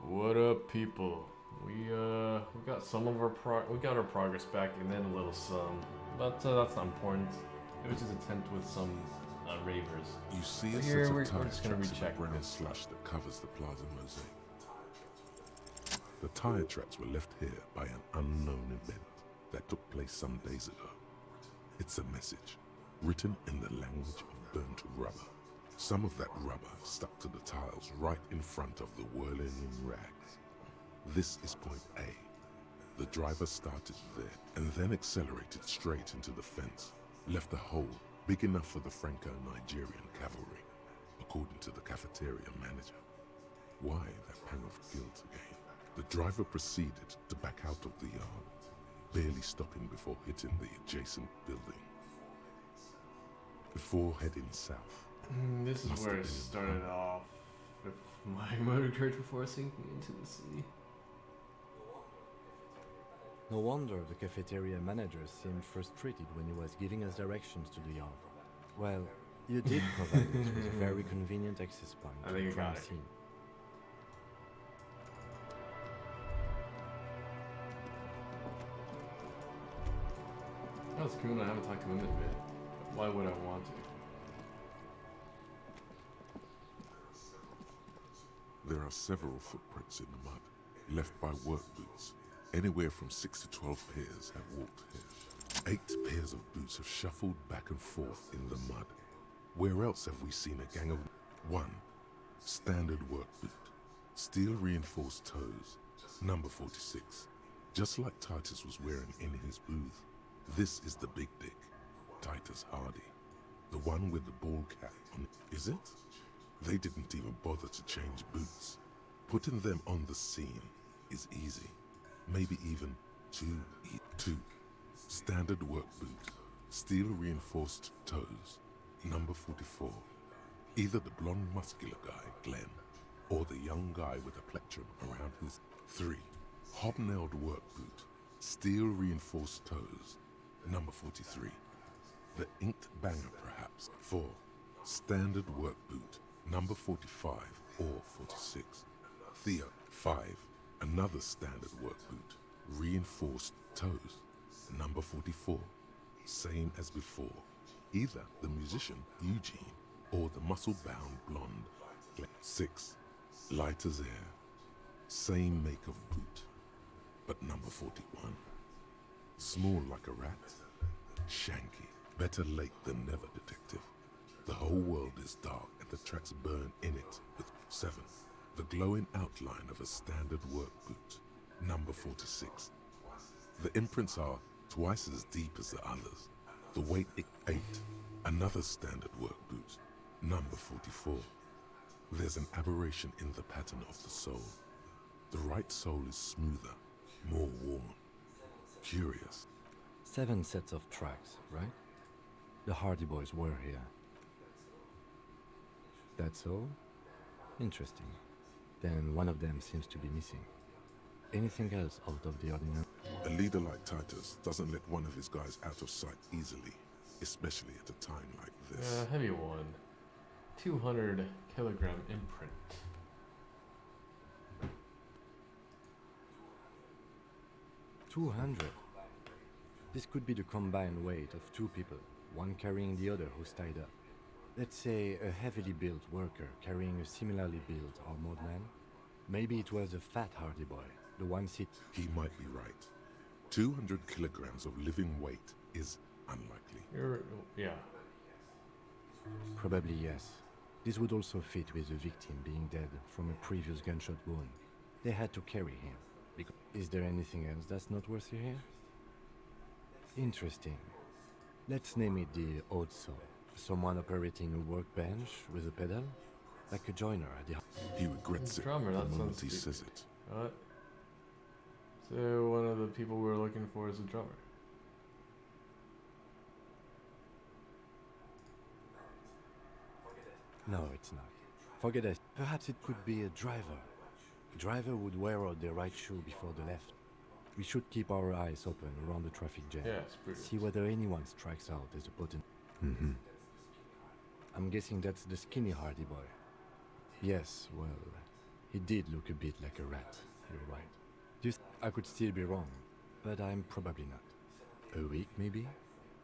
What up, people? We got some of our progress back, and then a little some, but that's not important. It was just a tent with some ravers. You see But a here set we're of tire just gonna tracks in recheck the brown this slush that covers the plaza mosaic. The tire tracks were left here by an unknown event that took place some days ago. It's a message, written in the language of burnt rubber. Some of that rubber stuck to the tiles right in front of the whirling rags. This is point A. The driver started there and then accelerated straight into the fence, left a hole big enough for the Franco-Nigerian cavalry, according to the cafeteria manager. Why that pang of guilt again? The driver proceeded to back out of the yard, barely stopping before hitting the adjacent building. Before heading south. This is where it started off, with my motor carriage before sinking into the sea. No wonder the cafeteria manager seemed frustrated when he was giving us directions to the yard. Well, you did provide us with a very convenient access point I to think the you crime got it. scene. That's cool. I haven't talked to him in a bit. Why would I want to? There are several footprints in the mud, left by work boots. Anywhere from 6 to 12 pairs have walked here. 8 pairs of boots have shuffled back and forth in the mud. Where else have we seen a gang of 1. Standard work boot. Steel reinforced toes. Number 46. Just like Titus was wearing in his booth. This is the big dick. Titus Hardy. The one with the ball cap on. Is it? They didn't even bother to change boots. Putting them on the scene is easy. Maybe even too easy. 2. Standard work boot. Steel reinforced toes. Number 44. Either the blonde muscular guy, Glenn, or the young guy with a plectrum around his. 3. Hobnailed work boot. Steel reinforced toes. Number 43. The inked banger perhaps. 4. Standard work boot. Number 45 or 46. Thea. 5. Another standard work boot. Reinforced toes. Number 44. Same as before. Either the musician, Eugene, or the muscle-bound blonde. 6. Light as air. Same make of boot. But number 41. Small like a rat. Shanky. Better late than never, detective. The whole world is dark and the tracks burn in it with 7. The glowing outline of a standard work boot. Number 46. The imprints are twice as deep as the others. The weight 8. Another standard work boot. Number 44. There's an aberration in the pattern of the sole. The right sole is smoother, more worn. Curious. 7 sets of tracks, right? The Hardy Boys were here. That's all? Interesting. Then one of them seems to be missing. Anything else out of the ordinary? A leader like Titus doesn't let one of his guys out of sight easily, especially at a time like this. Heavy one. 200 kilogram imprint. $200. This could be the combined weight of 2 people, one carrying the other who's tied up. Let's say a heavily built worker carrying a similarly built armored man. Maybe it was a fat Hardy boy, the one He might be right. 200 kilograms of living weight is unlikely. Yeah. Probably yes. This would also fit with the victim being dead from a previous gunshot wound. They had to carry him. Is there anything else that's noteworthy here? Interesting. Let's name it the odd saw. Someone operating a workbench with a pedal? Like a joiner at the... He regrets it Drummer, the that moment sounds he stupid. says it. What? So one of the people we were looking for is a drummer. No, it's not. Forget it. Perhaps it could be a driver. A driver would wear out the right shoe before the left. We should keep our eyes open around the traffic jam. Yeah, it's pretty. See whether anyone strikes out as a potent... I'm guessing that's the skinny Hardy boy. Yes, well, He did look a bit like a rat, you're right. Just, I could still be wrong, but I'm probably not. A week, maybe?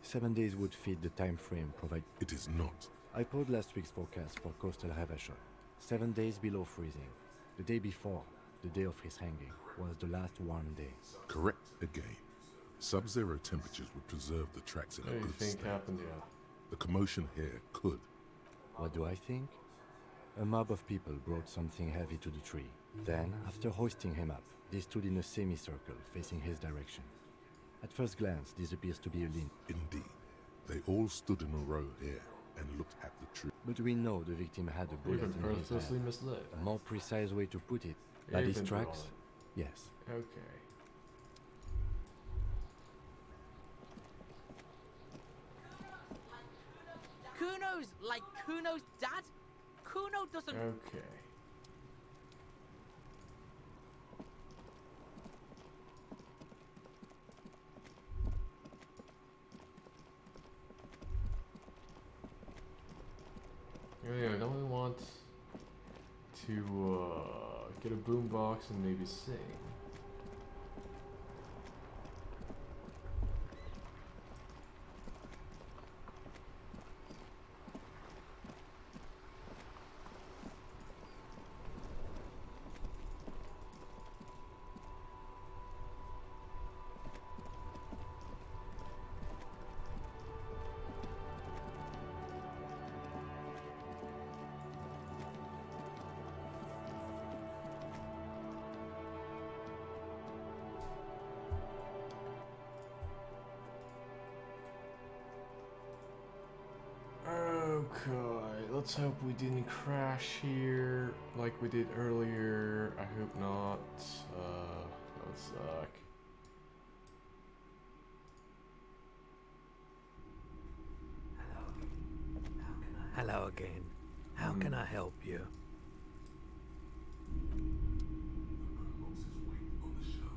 7 days would fit the time frame provided. It is not. I pulled last week's forecast for coastal Havashot. 7 days below freezing. The day before, the day of his hanging, was the last warm day. Correct again. Sub-zero temperatures would preserve the tracks in What a do you good think state. happened? Yeah. The commotion here could. What do I think? A mob of people brought something heavy to the tree. Then, after hoisting him up, they stood in a semicircle facing his direction. At first glance, this appears to be a lynch. Indeed. They all stood in a row here and looked at the tree. But we know the victim had a bullet You've been in his purposely head. misled. A more precise way to put it, Yeah, by you these can do tracks? all Yes. Okay. Kuno's like Kuno's dad? Kuno doesn't... Okay. Yeah, don't we want to get a boombox and maybe sing? Okay, let's hope we didn't crash here like we did earlier. I hope not. That would suck. Hello again. How can I help you?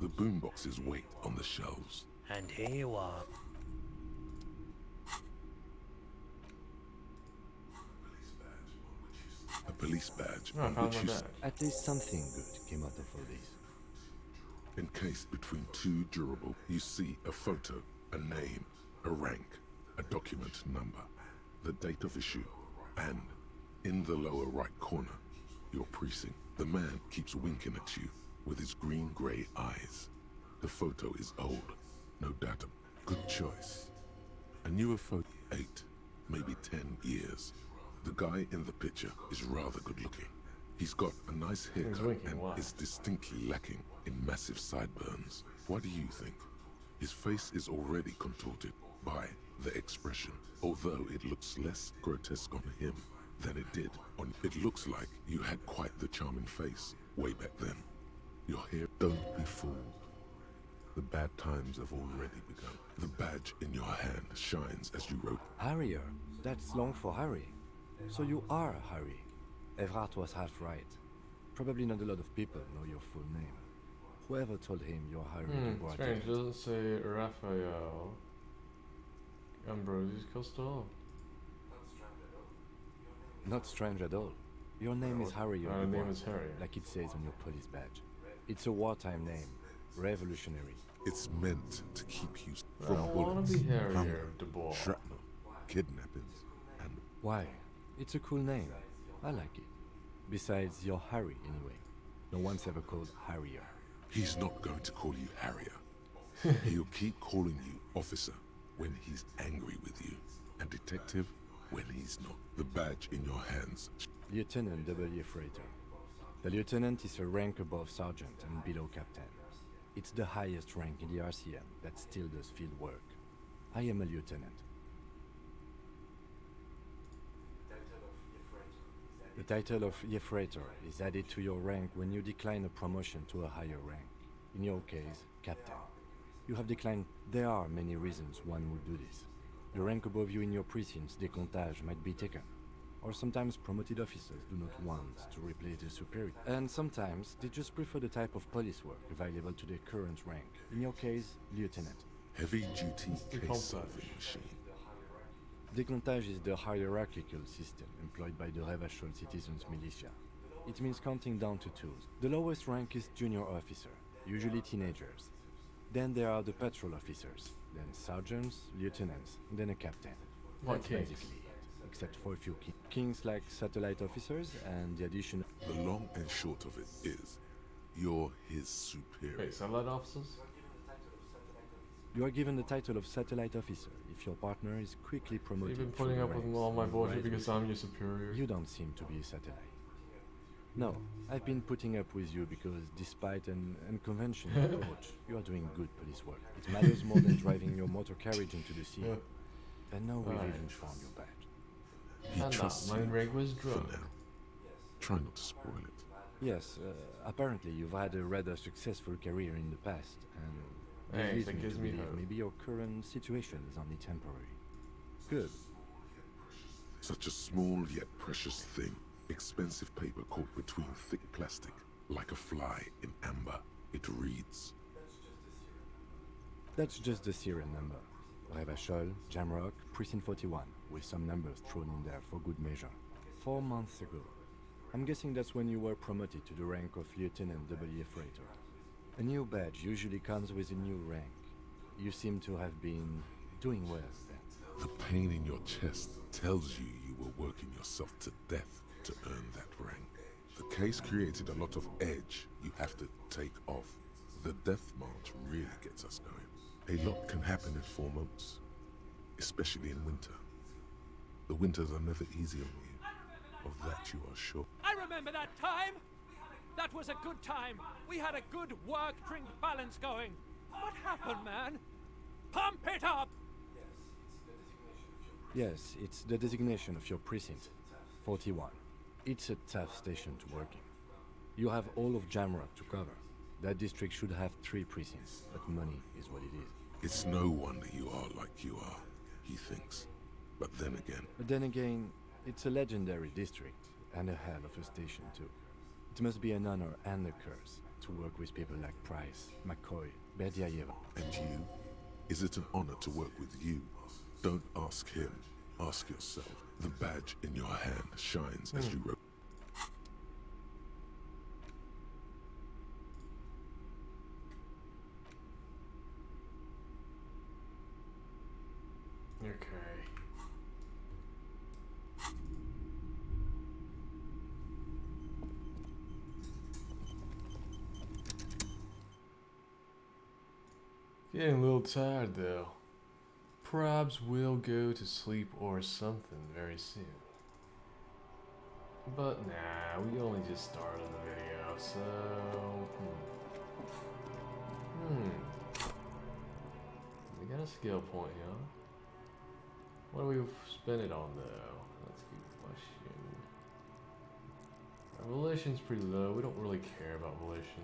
The boomboxes wait on the shelves. And here you are. A police badge Oh, I on found which my you badge. At least something good came out of all this. encased between two durable, you see a photo, a name, a rank, a document number, the date of issue, and in the lower right corner, your precinct. The man keeps winking at you with his green-gray eyes. The photo is old, no doubt. Good choice. A newer photo, 8, maybe 10 years. The guy in the picture is rather good-looking. He's got a nice haircut winking, and why? is distinctly lacking in massive sideburns. What do you think? His face is already contorted by the expression, although it looks less grotesque on him than it did on... It looks like you had quite the charming face way back then. Your hair... Don't be fooled. The bad times have already begun. The badge in your hand shines as you wrote. Harrier. That's long for Harry. So you are Harry. Evrard was half right. Probably not a lot of people know your full name. Whoever told him you're Harry Dubois Strange, didn't. doesn't say Raphael Ambrosius Costello. Not strange at all. Your name is Harrier My Dubois, name is Harry. like it says on your police badge. It's a wartime name. Revolutionary. It's meant to keep you I from don't want bullets, to be Harry hunger, Dubois. shrapnel, kidnappings, and Why? It's a cool name. I like it. Besides, you're Harry anyway. No one's ever called Harrier. he's not going to call you Harrier. He'll keep calling you officer when he's angry with you, and detective when he's not. The badge in your hands. Lieutenant W. Freighter. The lieutenant is a rank above sergeant and below captain. It's the highest rank in the RCM that still does field work. I am a lieutenant. The title of Yefreighter is added to your rank when you decline a promotion to a higher rank. In your case, captain. You have declined. There are many reasons one would do this. The rank above you in your precinct's decomptage might be taken. Or sometimes promoted officers do not want to replace their superior. And sometimes they just prefer the type of police work available to their current rank. In your case, lieutenant. Heavy-duty case Decomptage. solving machine. Decomptage is the hierarchical system employed by the Revachol Citizens Militia. it means counting down to twos. The lowest rank is junior officer, usually teenagers. Then there are the patrol officers, then sergeants, lieutenants, then a captain. Like That's kings. basically it, except for a few kings like satellite officers and the addition. The long and short of it is, you're his superior. Wait, satellite officers? You are given the title of satellite officer if your partner is quickly promoted. You've been through putting the up with ranks all my and bullshit rise because with I'm your superior. You don't seem to be a satellite. No, I've been putting up with you because despite an unconventional approach, you are doing good police work. It matters more than driving your motor carriage into the sea. Yeah. And now we've Right. even found your badge. He And trusts my you rank was for drunk. now. Try not to spoil it. Yes, apparently you've had a rather successful career in the past, and this Thanks, leads that me gives to me believe hope. maybe your current situation is only temporary. Good. Such a small yet precious thing. Expensive paper caught between thick plastic, like a fly in amber. It reads, That's just the serial number. Revachol, Jamrock, Precinct 41, with some numbers thrown in there for good measure. 4 months ago. I'm guessing that's when you were promoted to the rank of Lieutenant W. Freighter. A new badge usually comes with a new rank. You seem to have been doing well then. the pain in your chest tells you you were working yourself to death to earn that rank. The case created a lot of edge you have to take off. The death march really gets us going. A lot can happen in 4 months, especially in winter. The winters are never easy on you. Of that you are sure. I remember that time! That was a good time. We had a good work-drink balance going. What happened, man? Pump it up! Yes, it's the designation of your precinct. 41. It's a tough station to work in. You have all of Jamrock to cover. That district should have 3 precincts, but money is what it is. It's no wonder you are like you are, he thinks. But then again, it's a legendary district, and a hell of a station too. It must be an honor and a curse to work with people like Price, McCoy, Berdiaeva. And you? Is it an honor to work with you? Don't ask him. Ask yourself. The badge in your hand shines as you wrote. Okay. Getting a little tired though. Perhaps we'll go to sleep or something very soon. But nah, we only just started the video, so... We got a skill point here. What do we spend it on though? That's a good question. Our volition's pretty low. We don't really care about volition.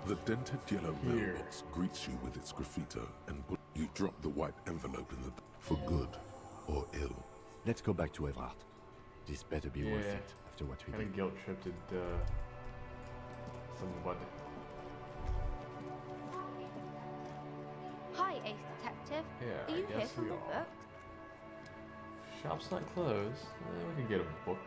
The dented yellow Here. mailbox greets you with its graffito, and you drop the white envelope in the for good or ill. Let's go back to Evrart. This better be worth Yeah. it after what we Kind did. of guilt tripped at somebody. Hi, Ace Detective. Yeah, Are I you here guess for we more are. books? Shop's not closed. We can get a book.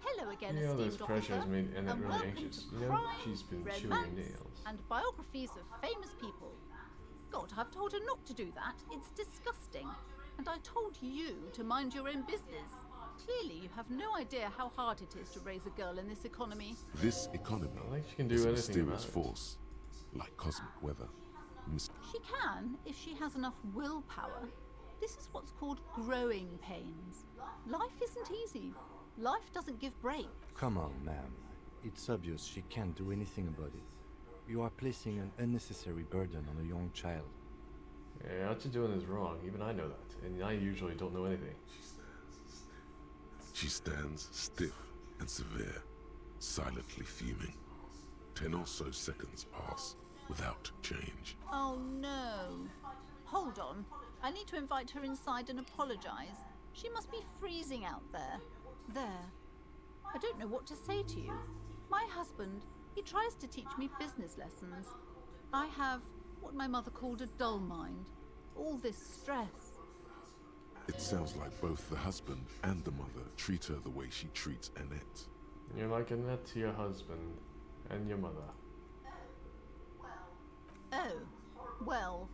Hello again, You know, this esteemed pressure has officer, made Annette and really welcome anxious. to You know, crime, she's been chewing her romance, nails. and biographies of famous people. God, I've told her not to do that. It's disgusting. And I told you to mind your own business. Clearly, you have no idea how hard it is to raise a girl in this economy. This economy I think she can do is a anything mysterious about it. force, like cosmic weather. She can, if she has enough willpower. This is what's called growing pains. Life isn't easy. Life doesn't give breaks. Come on, ma'am. it's obvious she can't do anything about it. You are placing an unnecessary burden on a young child. Yeah, what you're doing is wrong. Even I know that. And I usually don't know anything. She stands stiff and severe, silently fuming. 10 or so seconds pass without change. Oh no. Hold on. I need to invite her inside and apologize. She must be freezing out there. There. I don't know what to say to you. My husband, he tries to teach me business lessons. I have what my mother called a dull mind. All this stress. It sounds like both the husband and the mother treat her the way she treats Annette. You're like Annette to your husband and your mother. Oh, well,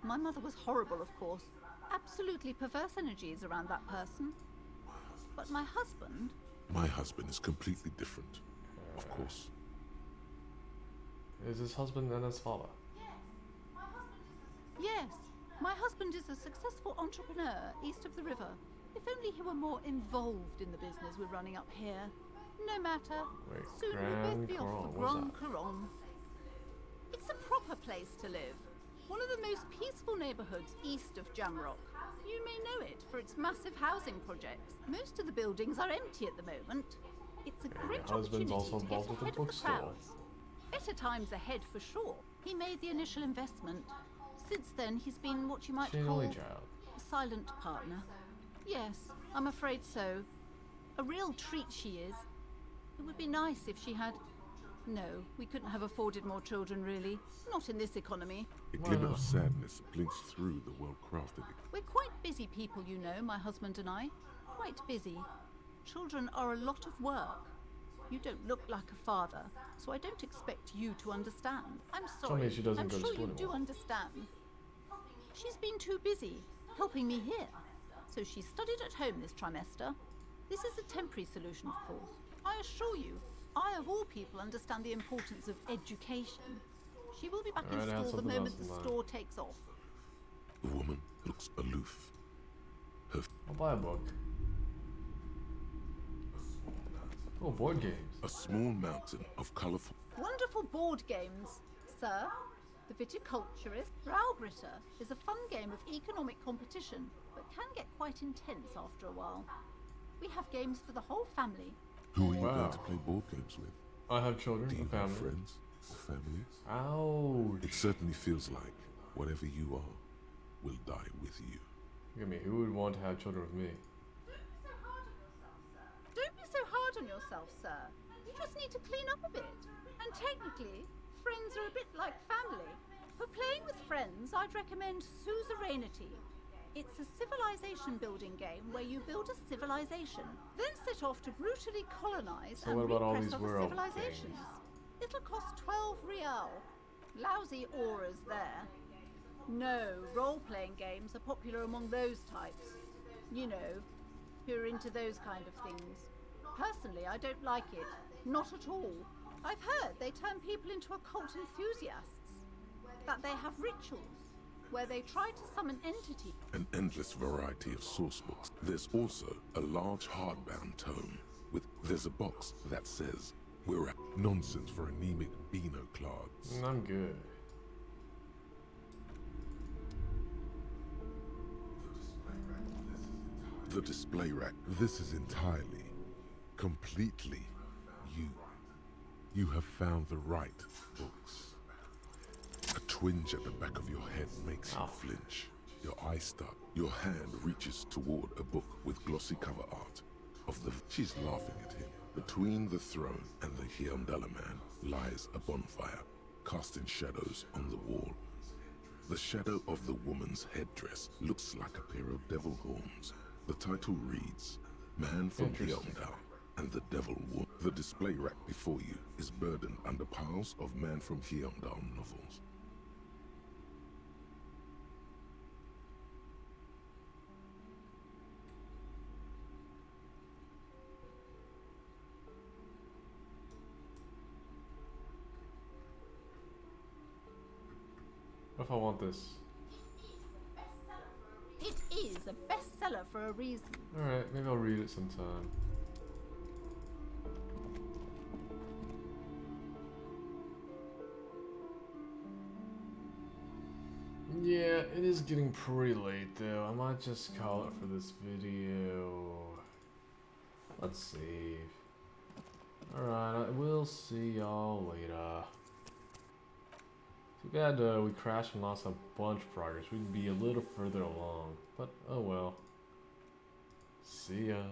my mother was horrible, of course. Absolutely perverse energies around that person. But my husband? My husband is completely different, of course. Is his husband Annette's father? Yes, my husband is a successful entrepreneur east of the river. If only he were more involved in the business we're running up here. No matter. Wait, Soon we'll both be off for Grand Grand Couronne. It's a proper place to live. One of the most peaceful neighborhoods east of Jamrock. You may know it for its massive housing projects. Most of the buildings are empty at the moment. It's a great husband's opportunity also to get involved with the ahead of the bookstore. crowds. Better times ahead for sure. He made the initial investment. Since then, he's been what you might She's an call only child. a silent partner. Yes, I'm afraid so. A real treat she is. It would be nice if she had... No, we couldn't have afforded more children, really. Not in this economy. A glimmer of sadness blinks through the well-crafted. We're quite busy people, you know, my husband and I. Quite busy. Children are a lot of work. You don't look like a father, so I don't expect you to understand. I'm sorry. me she doesn't I'm go to sure school you do anymore. understand. She's been too busy helping me here, so she studied at home this trimester. This is a temporary solution, of course. I assure you, I of all people understand the importance of education. She will be back in Alright, I have school the something moment else the in mind. store takes off. The woman looks aloof. Her I'll buy a book. Oh, board games. a small mountain of colorful. Wonderful board games, sir. The Viticulturist Braubritter is a fun game of economic competition, but can get quite intense after a while. We have games for the whole family. Who are you Wow. going to play board games with? I have children, Do you a have family. friends or family? Ouch. It certainly feels like whatever you are will die with you. Look at me. Who would want to have children with me? Don't be so hard on yourself, sir. You just need to clean up a bit. And technically, friends are a bit like family. For playing with friends, I'd recommend Suzerainty. It's a civilization building game where you build a civilization, then set off to brutally colonize So and what about all repress these other world civilizations. things? It'll cost 12 real. Lousy auras there. No, role-playing games are popular among those types. You know, who are into those kind of things. Personally, I don't like it. Not at all. I've heard they turn people into occult enthusiasts. That they have rituals where they try to summon entities. An endless variety of source books. There's also a large hardbound tome there's a box that says we're at nonsense for anemic Beano-clads. I'm good. The display rack. This is entirely, completely you. You have found the right books. A twinge at the back of your head makes you flinch. Your eyes start. Your hand reaches toward a book with glossy cover art of the... She's laughing at him. Between the throne and the Hyundala man lies a bonfire, casting shadows on the wall. The shadow of the woman's headdress looks like a pair of devil horns. The title reads, Man from Hyundala and the Devil Woman. The display rack before you is burdened under piles of Man from Hyundala novels. What if I want this? It is a bestseller for a reason. Alright, maybe I'll read it sometime. Yeah, it is getting pretty late though. I might just call it for this video. Let's save. Alright, I will see y'all later. Too bad we crashed and lost a bunch of progress. We'd be a little further along. But oh well. See ya.